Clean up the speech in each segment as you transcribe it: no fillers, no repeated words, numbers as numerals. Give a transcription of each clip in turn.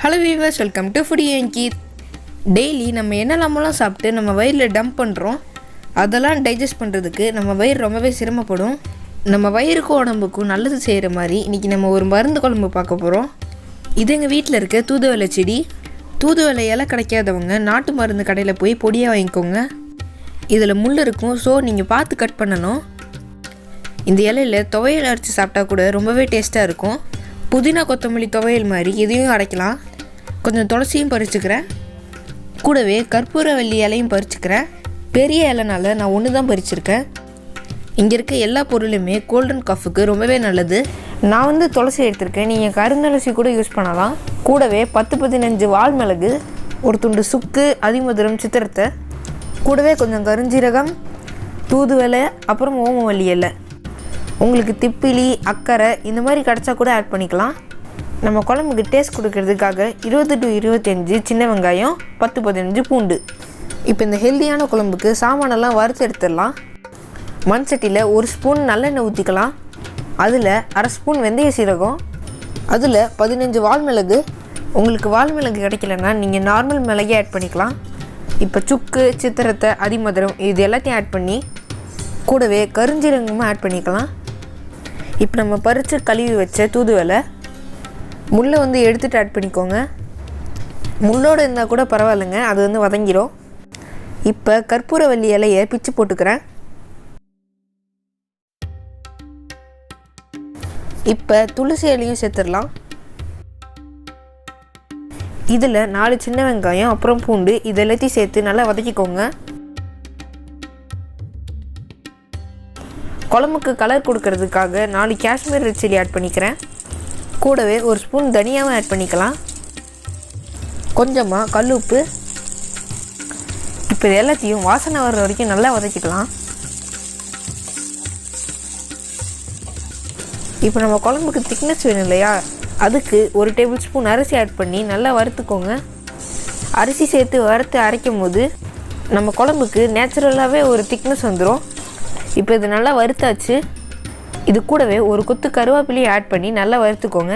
Hello viewers, welcome to foodie and Keith. Daily நம்ம என்னெல்லாமெல்லாம் சாப்பிட்டு நம்ம வயிறில் டம்ப் பண்ணுறோம், அதெல்லாம் டைஜஸ்ட் பண்ணுறதுக்கு நம்ம வயிறு ரொம்பவே சிரமப்படும். நம்ம வயிறுக்கும் உடம்புக்கும் நல்லது செய்கிற மாதிரி இன்றைக்கி நம்ம ஒரு மருந்து குழம்பு பார்க்க போகிறோம். இது எங்கள் வீட்டில் இருக்க தூதுவளை செடி. தூதுவளை இலை கிடைக்காதவங்க நாட்டு மருந்து கடையில் போய் பொடியாக வாங்கிக்கோங்க. இதில் முள் இருக்கும், ஸோ நீங்கள் பார்த்து கட் பண்ணணும். இந்த இலையில் துவையல் அரைச்சி சாப்பிட்டா கூட ரொம்பவே டேஸ்ட்டாக இருக்கும். புதினா கொத்தமல்லி துவையல் மாதிரி இதையும் அரைக்கலாம். கொஞ்சம் துளசியும் பறிச்சுக்கிறேன், கூடவே கற்பூரவல்லி இலையும் பறிச்சுக்கிறேன். பெரிய இலைனால நான் ஒன்று தான் பறிச்சிருக்கேன். இங்கே இருக்க எல்லா பொருளுமே கோல்டன் காஃபுக்கு ரொம்பவே நல்லது. நான் துளசி எடுத்திருக்கேன், நீங்கள் கருந்தளசி கூட யூஸ் பண்ணலாம். கூடவே 10-15 வால் மிளகு, ஒரு துண்டு சுக்கு, அதிமதுரம், சித்திரத்தை, கூடவே கொஞ்சம் கருஞ்சீரகம், தூதுவளை, அப்புறம் ஓமவல்லி இலை. உங்களுக்கு திப்பிலி, அக்கறை இந்த மாதிரி கிடச்சா கூட ஆட் பண்ணிக்கலாம். நம்ம குழம்புக்கு டேஸ்ட் கொடுக்கறதுக்காக 20 to 25 சின்ன வெங்காயம், 10-15 பூண்டு. இப்போ இந்த ஹெல்த்தியான குழம்புக்கு சாமானெல்லாம் வறுத்து எடுத்துடலாம். மண் சட்டியில் 1 ஸ்பூன் நல்லெண்ணெய் ஊற்றிக்கலாம். அதில் 1/2 ஸ்பூன் வெந்தய சீரகம், அதில் 15 வால் மிளகு. உங்களுக்கு வால் மிளகு கிடைக்கலன்னா நீங்கள் நார்மல் மிளகே ஆட் பண்ணிக்கலாம். இப்போ சுக்கு, சித்திரத்தை, அதிமதுரம் இது எல்லாத்தையும் ஆட் பண்ணி கூடவே கருஞ்சீரகமும் ஆட் பண்ணிக்கலாம். இப்போ நம்ம பறித்து கழுவி வச்ச தூதுவளை முள்ளை எடுத்துகிட்டு ஆட் பண்ணிக்கோங்க. முள்ளோடு இருந்தால் கூட பரவாயில்லைங்க, அது வதங்கிடும். இப்போ கற்பூரவல்லி இலையை பிச்சு போட்டுக்கிறேன். இப்போ துளசி இலையும் சேர்த்துடலாம். இதில் 4 சின்ன வெங்காயம், அப்புறம் பூண்டு, இது எல்லாத்தையும் சேர்த்து நல்லா வதக்கிக்கோங்க. குழம்புக்கு கலர் கொடுக்கறதுக்காக 4 காஷ்மீர் ரெட் சில்லி ஆட் பண்ணிக்கிறேன். கூடவே 1 ஸ்பூன் தனியாவும் ஆட் பண்ணிக்கலாம். கொஞ்சமாக கல் உப்பு. இப்போ இது எல்லாத்தையும் வாசனை வர்ற வரைக்கும் நல்லா வதக்கிக்கலாம். இப்போ நம்ம குழம்புக்கு திக்னஸ் வேணும் இல்லையா, அதுக்கு 1 டேபிள் ஸ்பூன் அரிசி ஆட் பண்ணி நல்லா வறுத்துக்கோங்க. அரிசி சேர்த்து வறுத்து அரைக்கும் போது நம்ம குழம்புக்கு நேச்சுரலாகவே ஒரு திக்னஸ் வந்துடும். இப்போ இது நல்லா வறுத்தாச்சு. இது கூடவே 1 கொத்து கருவேப்பிலையை ஆட் பண்ணி நல்லா வறுத்துக்கோங்க.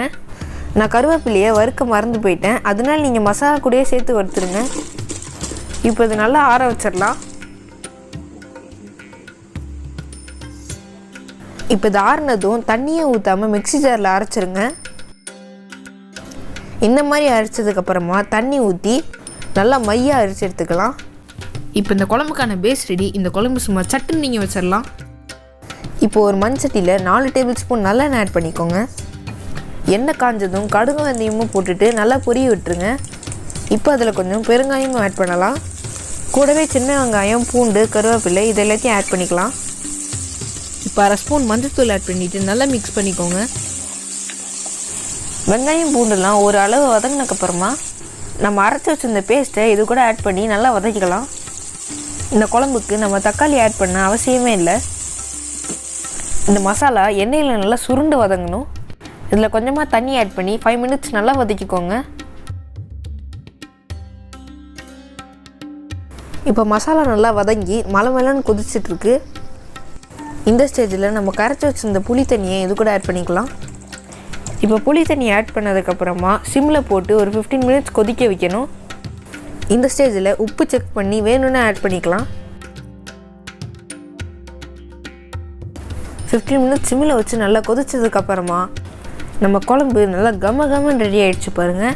நான் கருவேப்பிலையை வறுக்க மறந்து போயிட்டேன், அதனால நீங்கள் மசாலா கூடயே சேர்த்து வறுத்துருங்க. இப்போ இது நல்லா ஆற வச்சிடலாம். இப்போ இது ஆறினதும் தண்ணியை ஊற்றாமல் மிக்ஸி ஜாரில் அரைச்சிருங்க. இந்த மாதிரி அரைச்சதுக்கப்புறமா தண்ணி ஊற்றி நல்லா மையாக அரைச்சி எடுத்துக்கலாம். இப்போ இந்த குழம்புக்கான பேஸ் ரெடி. இந்த குழம்பு சும்மா சட்டுன்னு நீங்கள் வச்சிடலாம். இப்போ ஒரு மண் சட்டியில் 4 டேபிள் ஸ்பூன் நல்லெண்ணெய் ஆட் பண்ணிக்கோங்க. எண்ணெய் காஞ்சதும் கடுகு வெந்தயமும் போட்டுட்டு நல்லா பொரிய விட்டுருங்க. இப்போ அதில் கொஞ்சம் பெருங்காயமும் ஆட் பண்ணலாம். கூடவே சின்ன வெங்காயம், பூண்டு, கருவேப்பிலை இது எல்லாத்தையும் ஆட் பண்ணிக்கலாம். இப்போ 1/2 ஸ்பூன் மஞ்சள்தூள் ஆட் பண்ணிவிட்டு நல்லா மிக்ஸ் பண்ணிக்கோங்க. வெங்காயம் பூண்டுலாம் ஒரு அளவு வதங்கினதுக்கப்புறமா நம்ம அரைச்சி வச்சிருந்த பேஸ்ட்டை இது கூட ஆட் பண்ணி நல்லா வதக்கிக்கலாம். இந்த குழம்புக்கு நம்ம தக்காளி ஆட் பண்ண அவசியமே இல்லை. இந்த மசாலா எண்ணெயில் நல்லா சுருண்டு வதங்கணும். இதில் கொஞ்சமாக தண்ணி ஆட் பண்ணி 5 மினிட்ஸ் நல்லா வதக்கிக்கோங்க. இப்போ மசாலா நல்லா வதங்கி மலன்னு கொதிச்சிட்ருக்கு. இந்த ஸ்டேஜில் நம்ம கரைச்சி வச்சிருந்த புளி தண்ணியை இது கூட ஆட் பண்ணிக்கலாம். இப்போ புளி தண்ணி ஆட் பண்ணதுக்கப்புறமா சிம்மில் போட்டு ஒரு 15 மினிட்ஸ் கொதிக்க வைக்கணும். இந்த ஸ்டேஜில் உப்பு செக் பண்ணி வேணும்னு ஆட் பண்ணிக்கலாம். 15 மினிட்ஸ் சிம்மில் வச்சு நல்லா கொதிச்சதுக்கப்புறமா நம்ம குழம்பு நல்லா கமன்னு ரெடி ஆகிடுச்சு பாருங்கள்.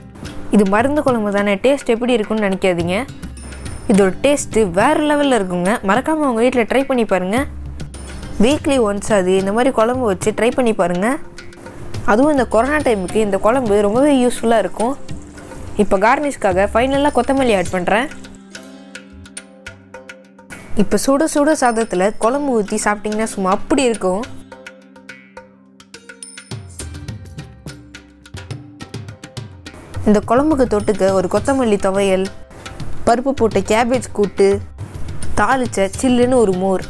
இது மருந்து குழம்பு தானே, டேஸ்ட் எப்படி இருக்குன்னு நினைக்காதீங்க. இதோட டேஸ்ட்டு வேறு லெவலில் இருக்குங்க. மறக்காமல் உங்கள் வீட்டில் ட்ரை பண்ணி பாருங்கள். வீக்லி ஒன்ஸ் அது இந்த மாதிரி குழம்பு வச்சு ட்ரை பண்ணி பாருங்கள். அதுவும் இந்த கொரோனா டைமுக்கு இந்த குழம்பு ரொம்பவே யூஸ்ஃபுல்லாக இருக்கும். இப்போ கார்னிஷ்காக ஃபைனலாக கொத்தமல்லி ஆட் பண்ணுறேன். இப்போ சுட சுட சாதத்தில் குழம்பு ஊற்றி சாப்பிட்டிங்கன்னா சும்மா அப்படி இருக்கும். இந்த குழம்புக்கு தொட்டுக்க ஒரு கொத்தமல்லி துவையல், பருப்பு போட்ட கேபேஜ் கூட்டு, தாளிச்ச சில்லுன்னு ஒரு மோர்,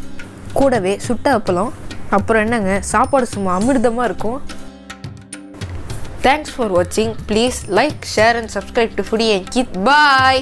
கூடவே சுட்ட அப்பளம், அப்புறம் என்னங்க சாப்பாடு சும்மா அமிர்தமாக இருக்கும். Thanks for watching. Please like, share and subscribe to Foodie and Keith. Bye!